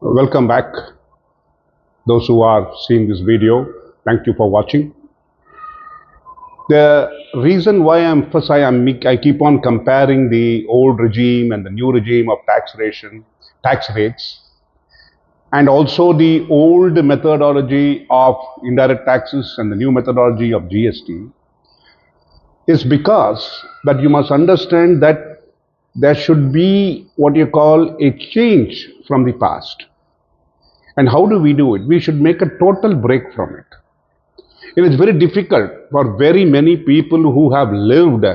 Welcome back, those who are seeing this video. Thank you for watching. The reason why I keep on comparing the old regime and the new regime of tax rates, and also the old methodology of indirect taxes and the new methodology of GST, is because that you must understand that there should be what you call a change from the past. And how do we do it? We should make a total break from it. It is very difficult for very many people who have lived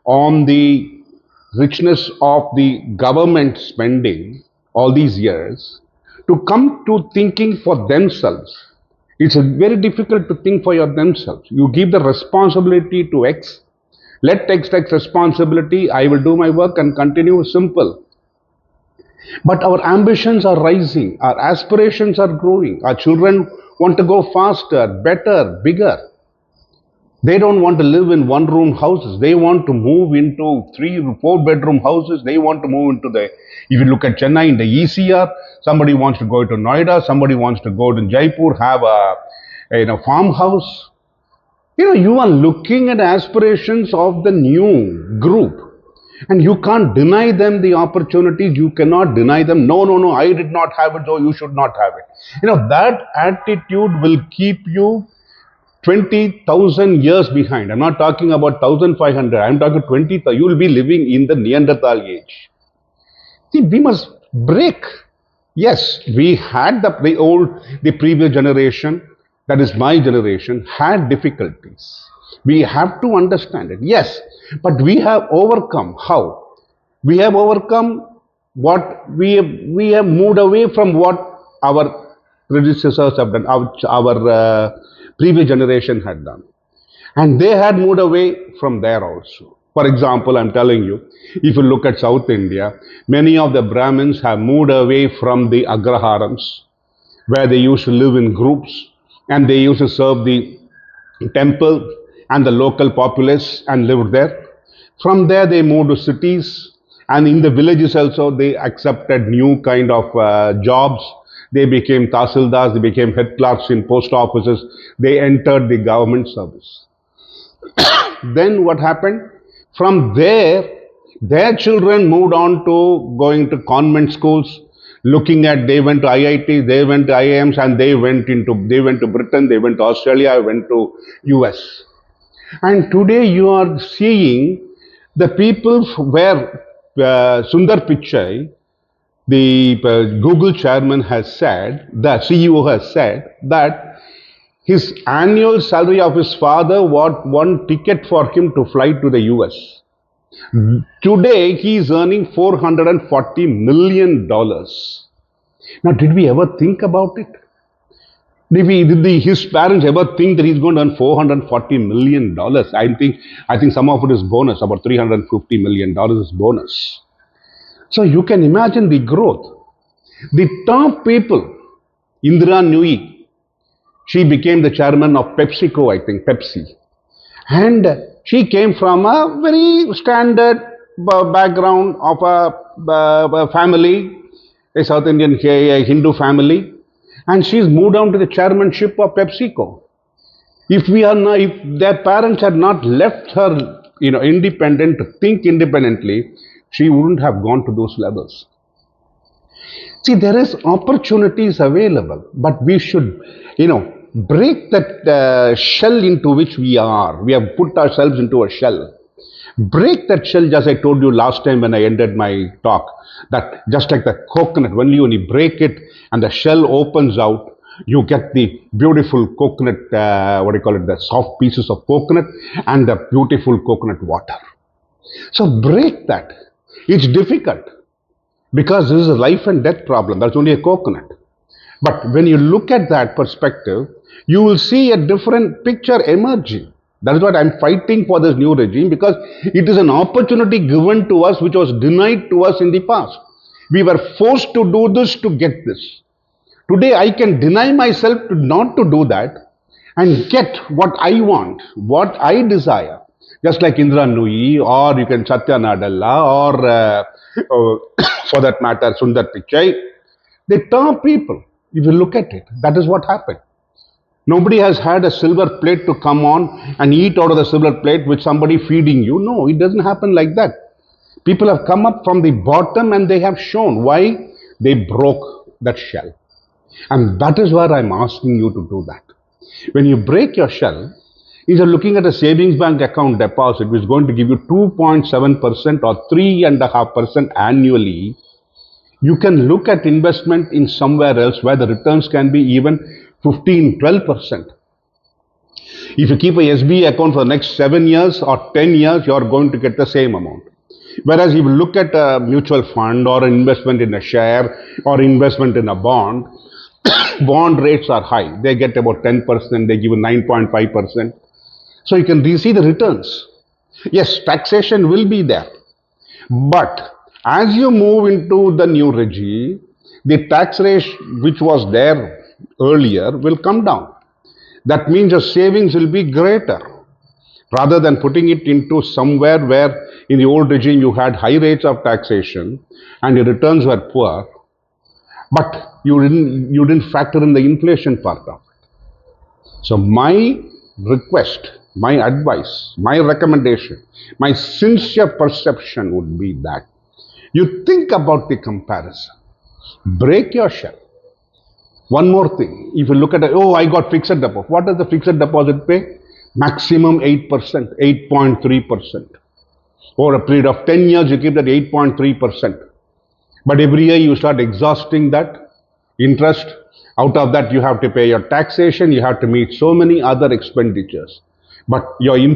on the richness of the government spending all these years to come to thinking for themselves. It's very difficult to think for themselves. You give the responsibility to X, let X take responsibility, I will do my work and continue. Simple. But our ambitions are rising, our aspirations are growing, our children want to go faster, better, bigger. They don't want to live in one room houses. They want to move into 3-4 bedroom houses. They want to move into if you look at Chennai in the ECR, somebody wants to go to Noida, somebody wants to go to Jaipur, have a farmhouse. You are looking at aspirations of the new group. And you can't deny them the opportunities. You cannot deny them. No, I did not have it, so you should not have it. That attitude will keep you 20,000 years behind. I'm not talking about 1,500. I'm talking 20,000. You will be living in the Neanderthal age. See, we must break. Yes, we had the previous generation, that is my generation, had difficulties. We have to understand it. Yes, but we have overcome. How? We have overcome what we have moved away from what our predecessors have done, our previous generation had done. And they had moved away from there also. For example, I'm telling you, if you look at South India, many of the Brahmins have moved away from the agraharams, where they used to live in groups and they used to serve the temple and the local populace and lived there. From there, they moved to cities, and in the villages also, they accepted new kind of jobs. They became tahsildars, they became head clerks in post offices, they entered the government service. Then what happened? From there, their children moved on to going to convent schools, they went to IIT, they went to IIMs, and they went to Britain, they went to Australia, went to US. And today you are seeing the people where Sundar Pichai, the Google chairman, has said, the CEO has said that his annual salary of his father was one ticket for him to fly to the US. Today he is earning $440 million. Now, did we ever think about it? Did his parents ever think that he's going to earn $440 million? I think some of it is bonus, about $350 million is bonus. So you can imagine the growth. The top people, Indira Nooyi, she became the chairman of PepsiCo, I think, Pepsi. And she came from a very standard background of a family, a South Indian, a Hindu family. And she's moved on to the chairmanship of PepsiCo. If their parents had not left her, independent to think independently, she wouldn't have gone to those levels. See, there is opportunities available, but we should, break that shell into which we are. We have put ourselves into a shell. Break that shell, as I told you last time when I ended my talk, that just like the coconut, when you break it and the shell opens out, you get the beautiful coconut, the soft pieces of coconut and the beautiful coconut water. So break that. It's difficult because this is a life and death problem. That's only a coconut. But when you look at that perspective, you will see a different picture emerging. That is what I'm fighting for this new regime, because it is an opportunity given to us which was denied to us in the past. We were forced to do this to get this. Today I can deny myself not to do that and get what I want, what I desire. Just like Indira Nooyi, or you can Satya Nadella, or for that matter Sundar Pichai. They turn people. If you look at it, that is what happened. Nobody has had a silver plate to come on and eat out of the silver plate with somebody feeding you. No, it doesn't happen like that. People have come up from the bottom and they have shown why they broke that shell. And that is where I'm asking you to do that. When you break your shell, instead of looking at a savings bank account deposit which is going to give you 2.7% or 3.5% annually, you can look at investment in somewhere else where the returns can be even 15-12%. If you keep a SBI account for the next 7 years or 10 years, you are going to get the same amount. Whereas if you look at a mutual fund or an investment in a share or investment in a bond, bond rates are high. They get about 10%, they give 9.5%. So you can see the returns. Yes, taxation will be there. But as you move into the new regime, the tax rate which was there earlier will come down. That means your savings will be greater. Rather than putting it into somewhere where in the old regime you had high rates of taxation and your returns were poor, but you didn't factor in the inflation part of it. So my request, my advice, my recommendation, my sincere perception would be that you think about the comparison. Break your shell. One more thing, if you look at it, oh, I got fixed deposit. What does the fixed deposit pay? Maximum 8%, 8.3%. Over a period of 10 years, you keep that 8.3%. But every year you start exhausting that interest. Out of that, you have to pay your taxation, you have to meet so many other expenditures. But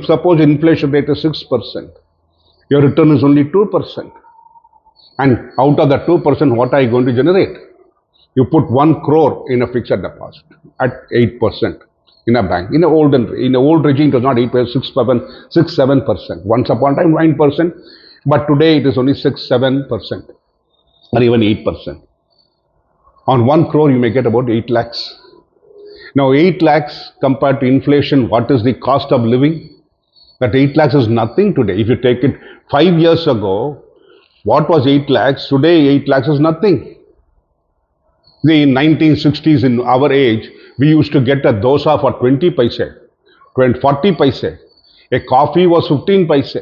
suppose inflation rate is 6%. Your return is only 2%. And out of that 2%, what are you going to generate? You put 1 crore in a fixed deposit at 8% in a bank. In the old regime, it was not 8%, 6-7%. Once upon a time, 9%, but today it is only 6-7% or even 8%. On 1 crore, you may get about 8 lakhs. Now, 8 lakhs compared to inflation, what is the cost of living? That 8 lakhs is nothing today. If you take it 5 years ago, what was 8 lakhs? Today, 8 lakhs is nothing. In 1960s, in our age, we used to get a dosa for 20 paise, 40 paise. A coffee was 15 paise.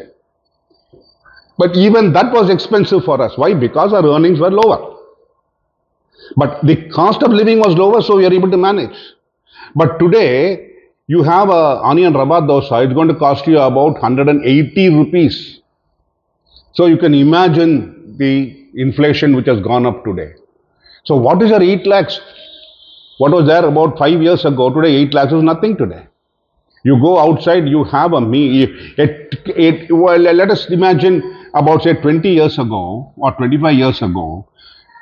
But even that was expensive for us. Why? Because our earnings were lower. But the cost of living was lower, so we are able to manage. But today, you have a onion rava dosa, it's going to cost you about 180 rupees. So you can imagine the inflation which has gone up today. So what is your 8 lakhs? What was there about 5 years ago? Today 8 lakhs is nothing today. You go outside, you have a meal. Well, let us imagine about say 20 years ago or 25 years ago,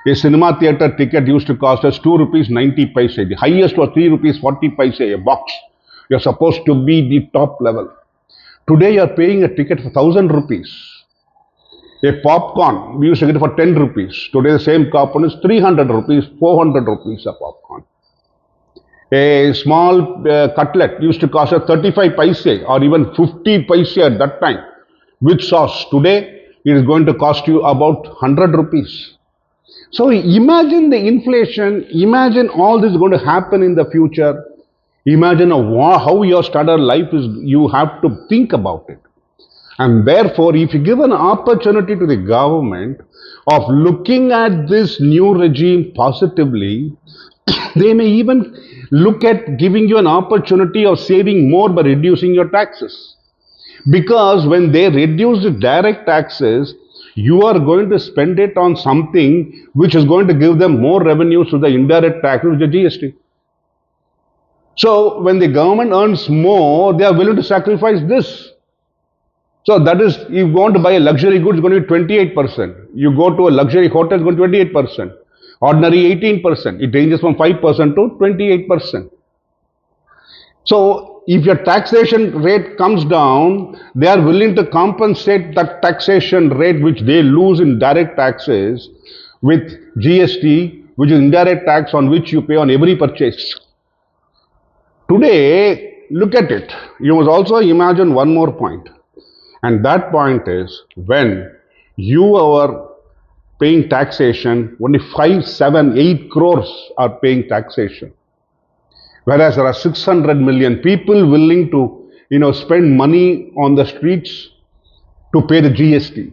a cinema theatre ticket used to cost us 2 rupees 90 paise. The highest was 3 rupees 40 paise a box. You're supposed to be the top level. Today you're paying a ticket for 1,000 rupees. A popcorn, we used to get it for 10 rupees. Today the same popcorn is 300 rupees, 400 rupees a popcorn. A small cutlet used to cost us 35 paise or even 50 paise at that time. With sauce, today it is going to cost you about 100 rupees. So imagine the inflation, imagine all this is going to happen in the future. Imagine how your standard life is, you have to think about it. And therefore, if you give an opportunity to the government of looking at this new regime positively, they may even look at giving you an opportunity of saving more by reducing your taxes. Because when they reduce the direct taxes, you are going to spend it on something which is going to give them more revenues through the indirect taxes, the GST. So when the government earns more, they are willing to sacrifice this. So that is, if you want to buy a luxury goods, it's going to be 28%. You go to a luxury hotel, it's going to be 28%. Ordinary 18%. It ranges from 5% to 28%. So if your taxation rate comes down, they are willing to compensate that taxation rate which they lose in direct taxes with GST, which is indirect tax on which you pay on every purchase. Today, look at it. You must also imagine one more point. And that point is when you are paying taxation, only 5, 7, 8 crores are paying taxation. Whereas there are 600 million people willing to, spend money on the streets to pay the GST.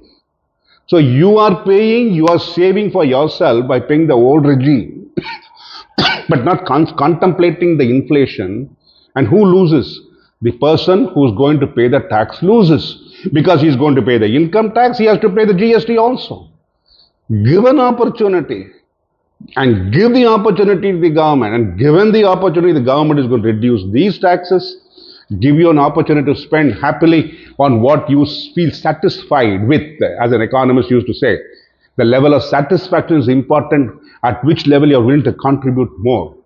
So you are saving for yourself by paying the old regime, but not contemplating the inflation. And who loses? The person who's going to pay the tax loses, because he's going to pay the income tax, he has to pay the GST also. Give an opportunity and give the opportunity to the government, and given the opportunity, the government is going to reduce these taxes, give you an opportunity to spend happily on what you feel satisfied with. As an economist used to say, the level of satisfaction is important, at which level you are willing to contribute more.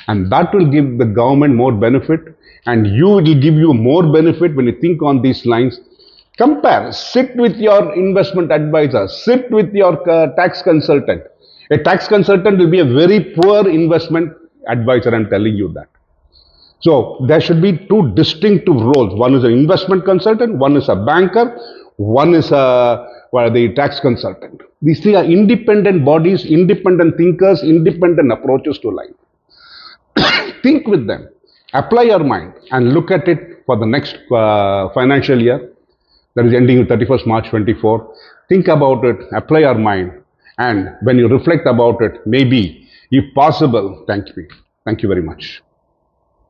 And that will give the government more benefit, and it will give you more benefit when you think on these lines. Compare, sit with your investment advisor, sit with your tax consultant. A tax consultant will be a very poor investment advisor, I'm telling you that. So there should be two distinctive roles. One is an investment consultant, one is a banker, one is the tax consultant. These three are independent bodies, independent thinkers, independent approaches to life. Think with them, apply your mind, and look at it for the next financial year, that is ending with 31st March 24. Think about it, apply your mind, and when you reflect about it, maybe, if possible, thank you very much.